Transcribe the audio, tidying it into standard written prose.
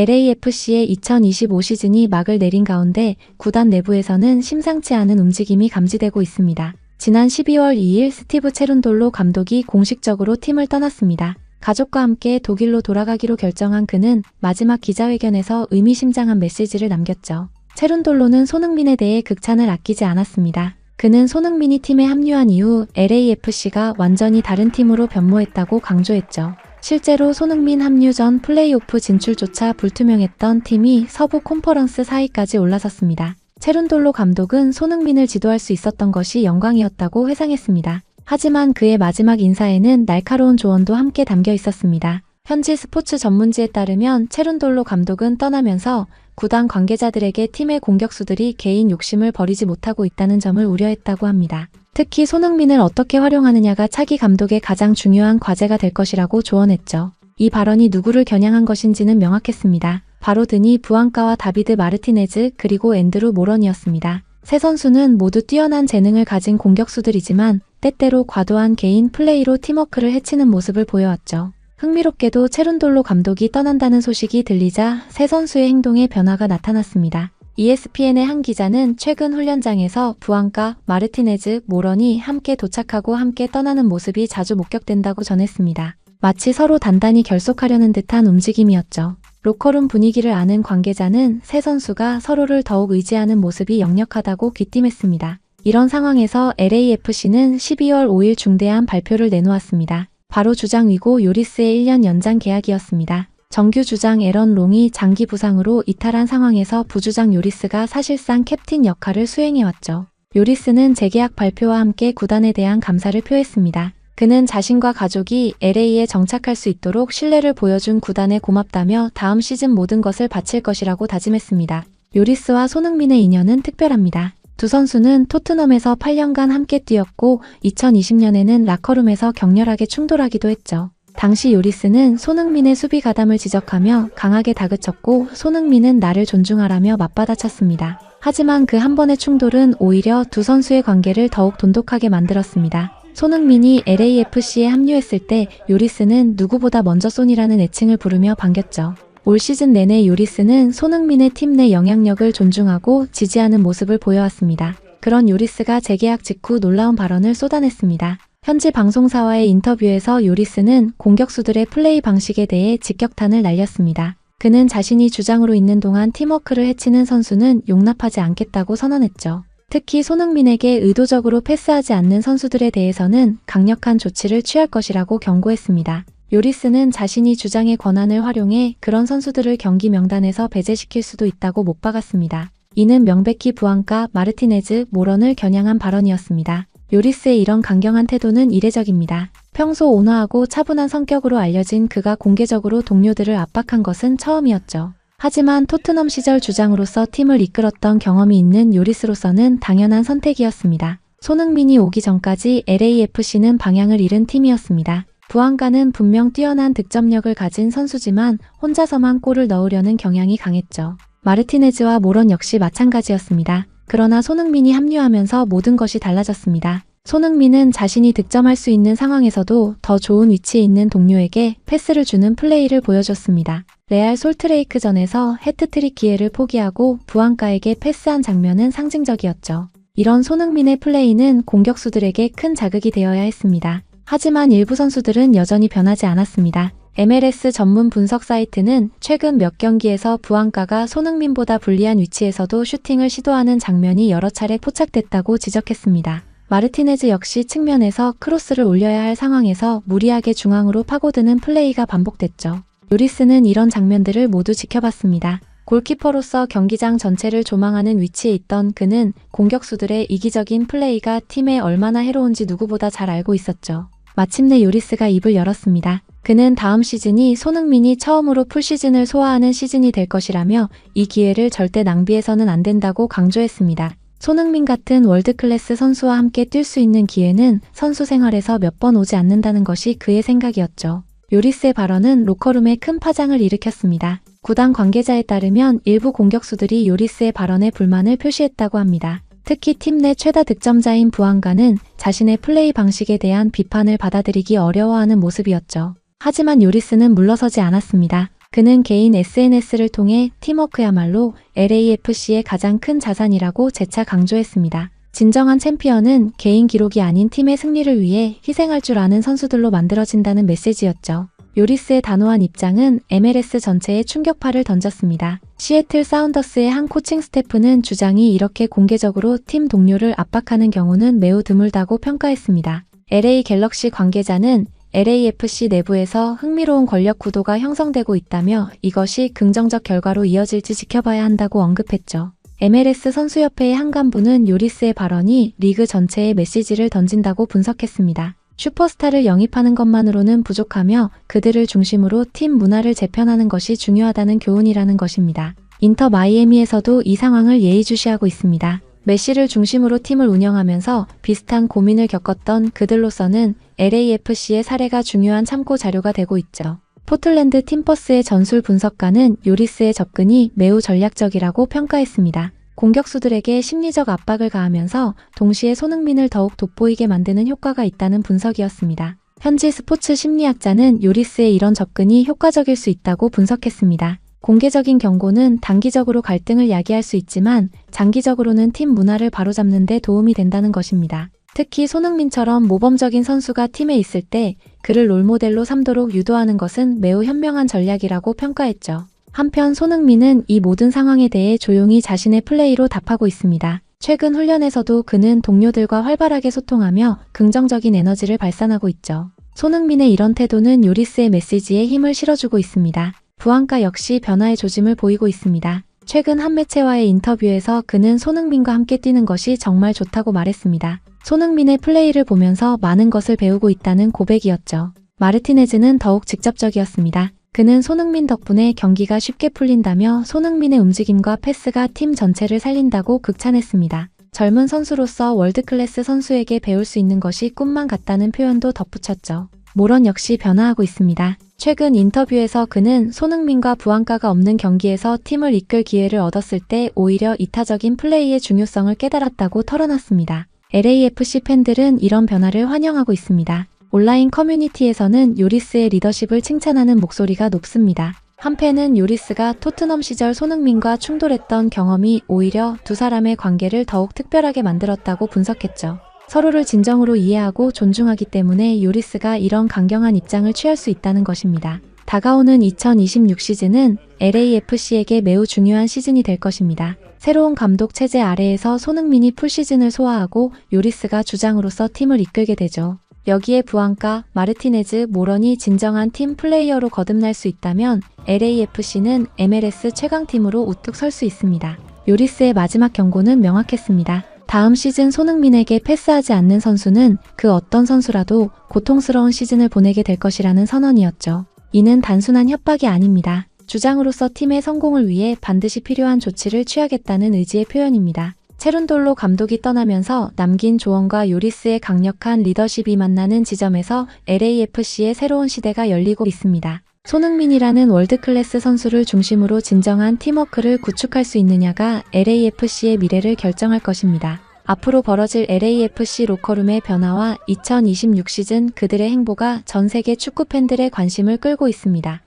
LAFC의 2025 시즌이 막을 내린 가운데 구단 내부에서는 심상치 않은 움직임이 감지되고 있습니다. 지난 12월 2일 스티브 체룬돌로 감독이 공식적으로 팀을 떠났습니다. 가족과 함께 독일로 돌아가기로 결정한 그는 마지막 기자회견에서 의미심장한 메시지를 남겼죠. 체룬돌로는 손흥민에 대해 극찬을 아끼지 않았습니다. 그는 손흥민이 팀에 합류한 이후 LAFC가 완전히 다른 팀으로 변모했다고 강조했죠. 실제로 손흥민 합류 전 플레이오프 진출조차 불투명했던 팀이 서부 컨퍼런스 4위까지 올라섰습니다. 체룬돌로 감독은 손흥민을 지도할 수 있었던 것이 영광이었다고 회상했습니다. 하지만 그의 마지막 인사에는 날카로운 조언도 함께 담겨 있었습니다. 현지 스포츠 전문지에 따르면 체룬돌로 감독은 떠나면서 구단 관계자들에게 팀의 공격수들이 개인 욕심을 버리지 못하고 있다는 점을 우려했다고 합니다. 특히 손흥민을 어떻게 활용하느냐가 차기 감독의 가장 중요한 과제가 될 것이라고 조언했죠. 이 발언이 누구를 겨냥한 것인지는 명확했습니다. 바로 드니 부앙가와 다비드 마르티네즈 그리고 앤드루 모런이었습니다. 세 선수는 모두 뛰어난 재능을 가진 공격수들이지만 때때로 과도한 개인 플레이로 팀워크를 해치는 모습을 보여왔죠. 흥미롭게도 체룬돌로 감독이 떠난다는 소식이 들리자 세 선수의 행동에 변화가 나타났습니다. ESPN의 한 기자는 최근 훈련장에서 부앙가, 마르티네즈, 모런이 함께 도착하고 함께 떠나는 모습이 자주 목격된다고 전했습니다. 마치 서로 단단히 결속하려는 듯한 움직임이었죠. 로커룸 분위기를 아는 관계자는 세 선수가 서로를 더욱 의지하는 모습이 역력하다고 귀띔했습니다. 이런 상황에서 LAFC는 12월 5일 중대한 발표를 내놓았습니다. 바로 주장 위고 요리스의 1년 연장 계약이었습니다. 정규 주장 에런 롱이 장기 부상으로 이탈한 상황에서 부주장 요리스가 사실상 캡틴 역할을 수행해왔죠. 요리스는 재계약 발표와 함께 구단에 대한 감사를 표했습니다. 그는 자신과 가족이 LA에 정착할 수 있도록 신뢰를 보여준 구단에 고맙다며 다음 시즌 모든 것을 바칠 것이라고 다짐했습니다. 요리스와 손흥민의 인연은 특별합니다. 두 선수는 토트넘에서 8년간 함께 뛰었고 2020년에는 라커룸에서 격렬하게 충돌하기도 했죠. 당시 요리스는 손흥민의 수비 가담을 지적하며 강하게 다그쳤고 손흥민은 나를 존중하라며 맞받아쳤습니다. 하지만 그 한 번의 충돌은 오히려 두 선수의 관계를 더욱 돈독하게 만들었습니다. 손흥민이 LAFC에 합류했을 때 요리스는 누구보다 먼저 손이라는 애칭을 부르며 반겼죠. 올 시즌 내내 요리스는 손흥민의 팀 내 영향력을 존중하고 지지하는 모습을 보여왔습니다. 그런 요리스가 재계약 직후 놀라운 발언을 쏟아냈습니다. 현지 방송사와의 인터뷰에서 요리스는 공격수들의 플레이 방식에 대해 직격탄을 날렸습니다. 그는 자신이 주장으로 있는 동안 팀워크를 해치는 선수는 용납하지 않겠다고 선언했죠. 특히 손흥민에게 의도적으로 패스하지 않는 선수들에 대해서는 강력한 조치를 취할 것이라고 경고했습니다. 요리스는 자신이 주장의 권한을 활용해 그런 선수들을 경기 명단에서 배제시킬 수도 있다고 못 박았습니다. 이는 명백히 부앙가, 마르티네즈, 모런을 겨냥한 발언이었습니다. 요리스의 이런 강경한 태도는 이례적입니다. 평소 온화하고 차분한 성격으로 알려진 그가 공개적으로 동료들을 압박한 것은 처음이었죠. 하지만 토트넘 시절 주장으로서 팀을 이끌었던 경험이 있는 요리스로서는 당연한 선택이었습니다. 손흥민이 오기 전까지 LAFC는 방향을 잃은 팀이었습니다. 부앙가는 분명 뛰어난 득점력을 가진 선수지만 혼자서만 골을 넣으려는 경향이 강했죠. 마르티네즈와 모런 역시 마찬가지였습니다. 그러나 손흥민이 합류하면서 모든 것이 달라졌습니다. 손흥민은 자신이 득점할 수 있는 상황에서도 더 좋은 위치에 있는 동료에게 패스를 주는 플레이를 보여줬습니다. 레알 솔트레이크전에서 해트트릭 기회를 포기하고 부앙가에게 패스한 장면은 상징적이었죠. 이런 손흥민의 플레이는 공격수들에게 큰 자극이 되어야 했습니다. 하지만 일부 선수들은 여전히 변하지 않았습니다. MLS 전문 분석 사이트는 최근 몇 경기에서 부앙가가 손흥민보다 불리한 위치에서도 슈팅을 시도하는 장면이 여러 차례 포착됐다고 지적했습니다. 마르티네즈 역시 측면에서 크로스를 올려야 할 상황에서 무리하게 중앙으로 파고드는 플레이가 반복됐죠. 요리스는 이런 장면들을 모두 지켜봤습니다. 골키퍼로서 경기장 전체를 조망하는 위치에 있던 그는 공격수들의 이기적인 플레이가 팀에 얼마나 해로운지 누구보다 잘 알고 있었죠. 마침내 요리스가 입을 열었습니다. 그는 다음 시즌이 손흥민이 처음으로 풀시즌을 소화하는 시즌이 될 것이라며 이 기회를 절대 낭비해서는 안 된다고 강조했습니다. 손흥민 같은 월드클래스 선수와 함께 뛸 수 있는 기회는 선수 생활에서 몇 번 오지 않는다는 것이 그의 생각이었죠. 요리스의 발언은 로커룸에 큰 파장을 일으켰습니다. 구단 관계자에 따르면 일부 공격수들이 요리스의 발언에 불만을 표시했다고 합니다. 특히 팀 내 최다 득점자인 부앙가는 자신의 플레이 방식에 대한 비판을 받아들이기 어려워하는 모습이었죠. 하지만 요리스는 물러서지 않았습니다. 그는 개인 SNS를 통해 팀워크야말로 LAFC의 가장 큰 자산이라고 재차 강조했습니다. 진정한 챔피언은 개인 기록이 아닌 팀의 승리를 위해 희생할 줄 아는 선수들로 만들어진다는 메시지였죠. 요리스의 단호한 입장은 MLS 전체에 충격파를 던졌습니다. 시애틀 사운더스의 한 코칭 스태프는 주장이 이렇게 공개적으로 팀 동료를 압박하는 경우는 매우 드물다고 평가했습니다. LA 갤럭시 관계자는 LAFC 내부에서 흥미로운 권력 구도가 형성되고 있다며 이것이 긍정적 결과로 이어질지 지켜봐야 한다고 언급했죠. MLS 선수협회의 한 간부는 요리스의 발언이 리그 전체에 메시지를 던진다고 분석했습니다. 슈퍼스타를 영입하는 것만으로는 부족하며 그들을 중심으로 팀 문화를 재편하는 것이 중요하다는 교훈이라는 것입니다. 인터 마이애미에서도 이 상황을 예의주시하고 있습니다. 메시를 중심으로 팀을 운영하면서 비슷한 고민을 겪었던 그들로서는 LAFC의 사례가 중요한 참고 자료가 되고 있죠. 포틀랜드 팀퍼스의 전술 분석가는 요리스의 접근이 매우 전략적이라고 평가했습니다. 공격수들에게 심리적 압박을 가하면서 동시에 손흥민을 더욱 돋보이게 만드는 효과가 있다는 분석이었습니다. 현지 스포츠 심리학자는 요리스의 이런 접근이 효과적일 수 있다고 분석했습니다. 공개적인 경고는 단기적으로 갈등을 야기할 수 있지만 장기적으로는 팀 문화를 바로잡는 데 도움이 된다는 것입니다. 특히 손흥민처럼 모범적인 선수가 팀에 있을 때 그를 롤모델로 삼도록 유도하는 것은 매우 현명한 전략이라고 평가했죠. 한편 손흥민은 이 모든 상황에 대해 조용히 자신의 플레이로 답하고 있습니다. 최근 훈련에서도 그는 동료들과 활발하게 소통하며 긍정적인 에너지를 발산하고 있죠. 손흥민의 이런 태도는 요리스의 메시지에 힘을 실어주고 있습니다. 부안가 역시 변화의 조짐을 보이고 있습니다. 최근 한 매체와의 인터뷰에서 그는 손흥민과 함께 뛰는 것이 정말 좋다고 말했습니다. 손흥민의 플레이를 보면서 많은 것을 배우고 있다는 고백이었죠. 마르티네즈는 더욱 직접적이었습니다. 그는 손흥민 덕분에 경기가 쉽게 풀린다며 손흥민의 움직임과 패스가 팀 전체를 살린다고 극찬했습니다. 젊은 선수로서 월드클래스 선수에게 배울 수 있는 것이 꿈만 같다는 표현도 덧붙였죠. 모런 역시 변화하고 있습니다. 최근 인터뷰에서 그는 손흥민과 부안가가 없는 경기에서 팀을 이끌 기회를 얻었을 때 오히려 이타적인 플레이의 중요성을 깨달았다고 털어놨습니다. LAFC 팬들은 이런 변화를 환영하고 있습니다. 온라인 커뮤니티에서는 요리스의 리더십을 칭찬하는 목소리가 높습니다. 한 팬은 요리스가 토트넘 시절 손흥민과 충돌했던 경험이 오히려 두 사람의 관계를 더욱 특별하게 만들었다고 분석했죠. 서로를 진정으로 이해하고 존중하기 때문에 요리스가 이런 강경한 입장을 취할 수 있다는 것입니다. 다가오는 2026 시즌은 LAFC에게 매우 중요한 시즌이 될 것입니다. 새로운 감독 체제 아래에서 손흥민이 풀시즌을 소화하고 요리스가 주장으로서 팀을 이끌게 되죠. 여기에 부안가, 마르티네즈, 모런이 진정한 팀 플레이어로 거듭날 수 있다면 LAFC는 MLS 최강팀으로 우뚝 설 수 있습니다. 요리스의 마지막 경고는 명확했습니다. 다음 시즌 손흥민에게 패스하지 않는 선수는 그 어떤 선수라도 고통스러운 시즌을 보내게 될 것이라는 선언이었죠. 이는 단순한 협박이 아닙니다. 주장으로서 팀의 성공을 위해 반드시 필요한 조치를 취하겠다는 의지의 표현입니다. 체룬돌로 감독이 떠나면서 남긴 조언과 요리스의 강력한 리더십이 만나는 지점에서 LAFC의 새로운 시대가 열리고 있습니다. 손흥민이라는 월드클래스 선수를 중심으로 진정한 팀워크를 구축할 수 있느냐가 LAFC의 미래를 결정할 것입니다. 앞으로 벌어질 LAFC 로커룸의 변화와 2026 시즌 그들의 행보가 전 세계 축구 팬들의 관심을 끌고 있습니다.